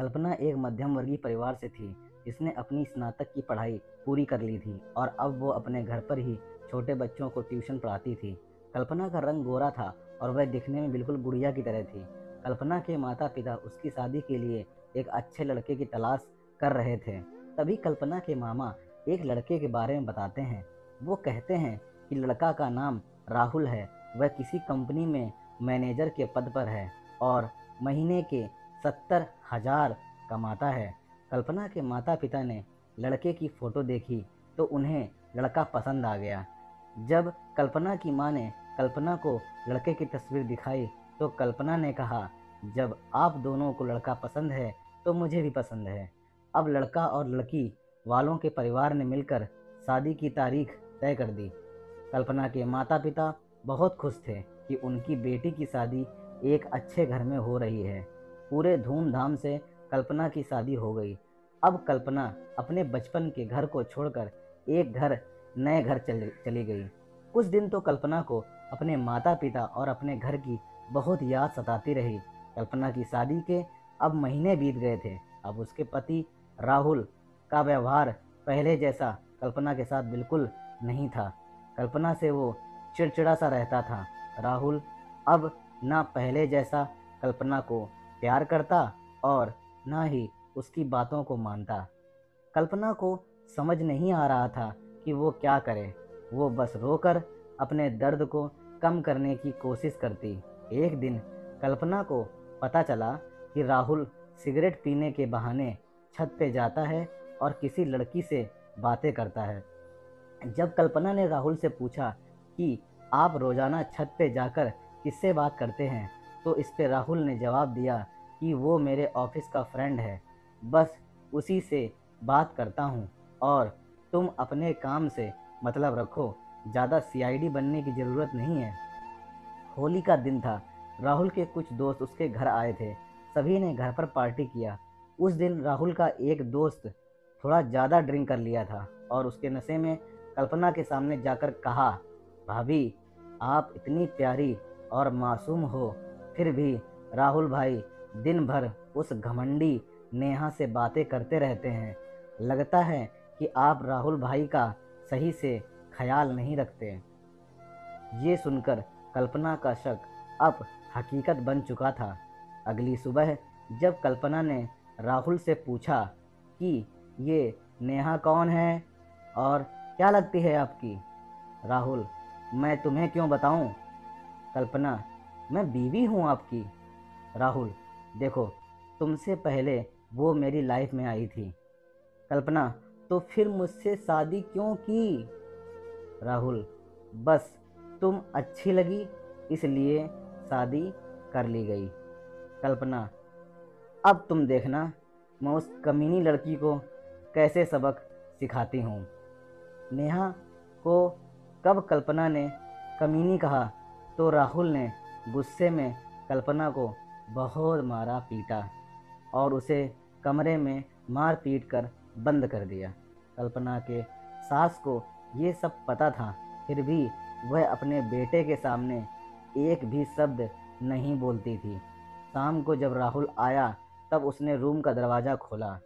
कल्पना एक मध्यम वर्गीय परिवार से थी जिसने अपनी स्नातक की पढ़ाई पूरी कर ली थी और अब वो अपने घर पर ही छोटे बच्चों को ट्यूशन पढ़ाती थी। कल्पना का रंग गोरा था और वह दिखने में बिल्कुल गुड़िया की तरह थी। कल्पना के माता पिता उसकी शादी के लिए एक अच्छे लड़के की तलाश कर रहे थे। तभी कल्पना के मामा एक लड़के के बारे में बताते हैं। वो कहते हैं कि लड़का का नाम राहुल है। वह किसी कंपनी में मैनेजर के पद पर है और महीने के 70,000 कमाता है। कल्पना के माता पिता ने लड़के की फ़ोटो देखी तो उन्हें लड़का पसंद आ गया। जब कल्पना की माँ ने कल्पना को लड़के की तस्वीर दिखाई तो कल्पना ने कहा, जब आप दोनों को लड़का पसंद है तो मुझे भी पसंद है। अब लड़का और लड़की वालों के परिवार ने मिलकर शादी की तारीख तय कर दी। कल्पना के माता पिता बहुत खुश थे कि उनकी बेटी की शादी एक अच्छे घर में हो रही है। पूरे धूमधाम से कल्पना की शादी हो गई। अब कल्पना अपने बचपन के घर को छोड़कर एक नए घर चली गई। कुछ दिन तो कल्पना को अपने माता पिता और अपने घर की बहुत याद सताती रही। कल्पना की शादी के अब महीने बीत गए थे। अब उसके पति राहुल का व्यवहार पहले जैसा कल्पना के साथ बिल्कुल नहीं था। कल्पना से वो चिड़चिड़ा सा रहता था। राहुल अब ना पहले जैसा कल्पना को प्यार करता और ना ही उसकी बातों को मानता। कल्पना को समझ नहीं आ रहा था कि वो क्या करे। वो बस रोकर अपने दर्द को कम करने की कोशिश करती। एक दिन कल्पना को पता चला कि राहुल सिगरेट पीने के बहाने छत पे जाता है और किसी लड़की से बातें करता है। जब कल्पना ने राहुल से पूछा कि आप रोज़ाना छत पे जाकर किससे बात करते हैं, तो इस पे राहुल ने जवाब दिया कि वो मेरे ऑफिस का फ्रेंड है, बस उसी से बात करता हूँ और तुम अपने काम से मतलब रखो, ज़्यादा सीआईडी बनने की ज़रूरत नहीं है। होली का दिन था। राहुल के कुछ दोस्त उसके घर आए थे। सभी ने घर पर पार्टी किया। उस दिन राहुल का एक दोस्त थोड़ा ज़्यादा ड्रिंक कर लिया था और उसके नशे में कल्पना के सामने जाकर कहा, भाभी आप इतनी प्यारी और मासूम हो, फिर भी राहुल भाई दिन भर उस घमंडी नेहा से बातें करते रहते हैं। लगता है कि आप राहुल भाई का सही से ख्याल नहीं रखते। ये सुनकर कल्पना का शक अब हकीकत बन चुका था। अगली सुबह जब कल्पना ने राहुल से पूछा कि ये नेहा कौन है और क्या लगती है आपकी? राहुल, मैं तुम्हें क्यों बताऊं? कल्पना, मैं बीवी हूं आपकी। राहुल, देखो तुमसे पहले वो मेरी लाइफ में आई थी। कल्पना, तो फिर मुझसे शादी क्यों की? राहुल, बस तुम अच्छी लगी इसलिए शादी कर ली गई। कल्पना, अब तुम देखना मैं उस कमीनी लड़की को कैसे सबक सिखाती हूँ। नेहा को कब कल्पना ने कमीनी कहा तो राहुल ने गुस्से में कल्पना को बहुत मारा पीटा और उसे कमरे में मार पीट कर बंद कर दिया। कल्पना के सास को ये सब पता था, फिर भी वह अपने बेटे के सामने एक भी शब्द नहीं बोलती थी। शाम को जब राहुल आया तब उसने रूम का दरवाज़ा खोला।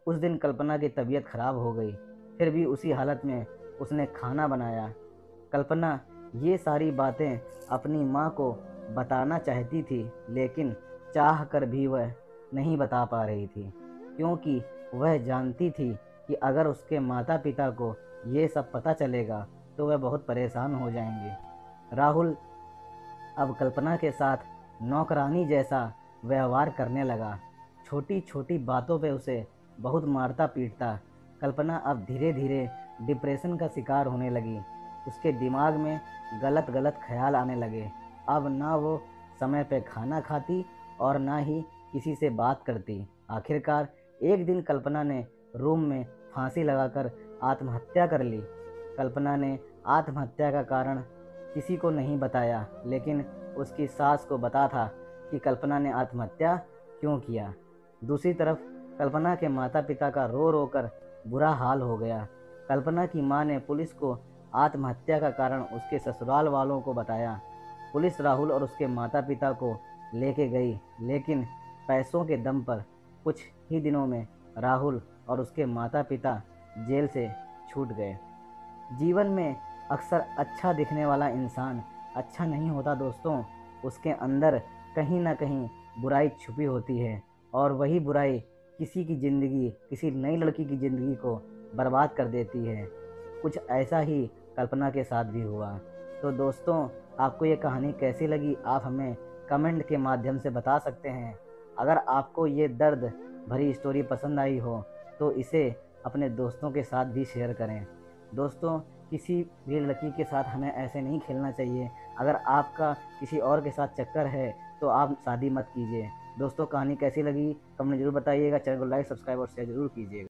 उस दिन कल्पना की तबीयत खराब हो गई, फिर भी उसी हालत में उसने खाना बनाया। कल्पना ये सारी बातें अपनी माँ को बताना चाहती थी, लेकिन चाह कर भी वह नहीं बता पा रही थी, क्योंकि वह जानती थी कि अगर उसके माता पिता को ये सब पता चलेगा तो वह बहुत परेशान हो जाएंगे। राहुल अब कल्पना के साथ नौकरानी जैसा व्यवहार करने लगा। छोटी छोटी बातों पे उसे बहुत मारता पीटता। कल्पना अब धीरे धीरे डिप्रेशन का शिकार होने लगी। उसके दिमाग में गलत गलत ख्याल आने लगे। अब ना वो समय पे खाना खाती और ना ही किसी से बात करती। आखिरकार एक दिन कल्पना ने रूम में फांसी लगाकर आत्महत्या कर ली। कल्पना ने आत्महत्या का कारण किसी को नहीं बताया, लेकिन उसकी सास को पता था कि कल्पना ने आत्महत्या क्यों किया। दूसरी तरफ कल्पना के माता पिता का रो रो कर बुरा हाल हो गया। कल्पना की मां ने पुलिस को आत्महत्या का कारण उसके ससुराल वालों को बताया। पुलिस राहुल और उसके माता पिता को लेके गई, लेकिन पैसों के दम पर कुछ ही दिनों में राहुल और उसके माता पिता जेल से छूट गए। जीवन में अक्सर अच्छा दिखने वाला इंसान अच्छा नहीं होता दोस्तों, उसके अंदर कहीं ना कहीं बुराई छुपी होती है, और वही बुराई किसी की ज़िंदगी, किसी नई लड़की की ज़िंदगी को बर्बाद कर देती है। कुछ ऐसा ही कल्पना के साथ भी हुआ। तो दोस्तों, आपको ये कहानी कैसी लगी आप हमें कमेंट के माध्यम से बता सकते हैं। अगर आपको ये दर्द भरी स्टोरी पसंद आई हो तो इसे अपने दोस्तों के साथ भी शेयर करें। दोस्तों, किसी भी लड़की के साथ हमें ऐसे नहीं खेलना चाहिए। अगर आपका किसी और के साथ चक्कर है तो आप शादी मत कीजिए। दोस्तों, कहानी कैसी लगी कमेंट जरूर बताइएगा। चैनल को लाइक, सब्सक्राइब और शेयर जरूर कीजिएगा।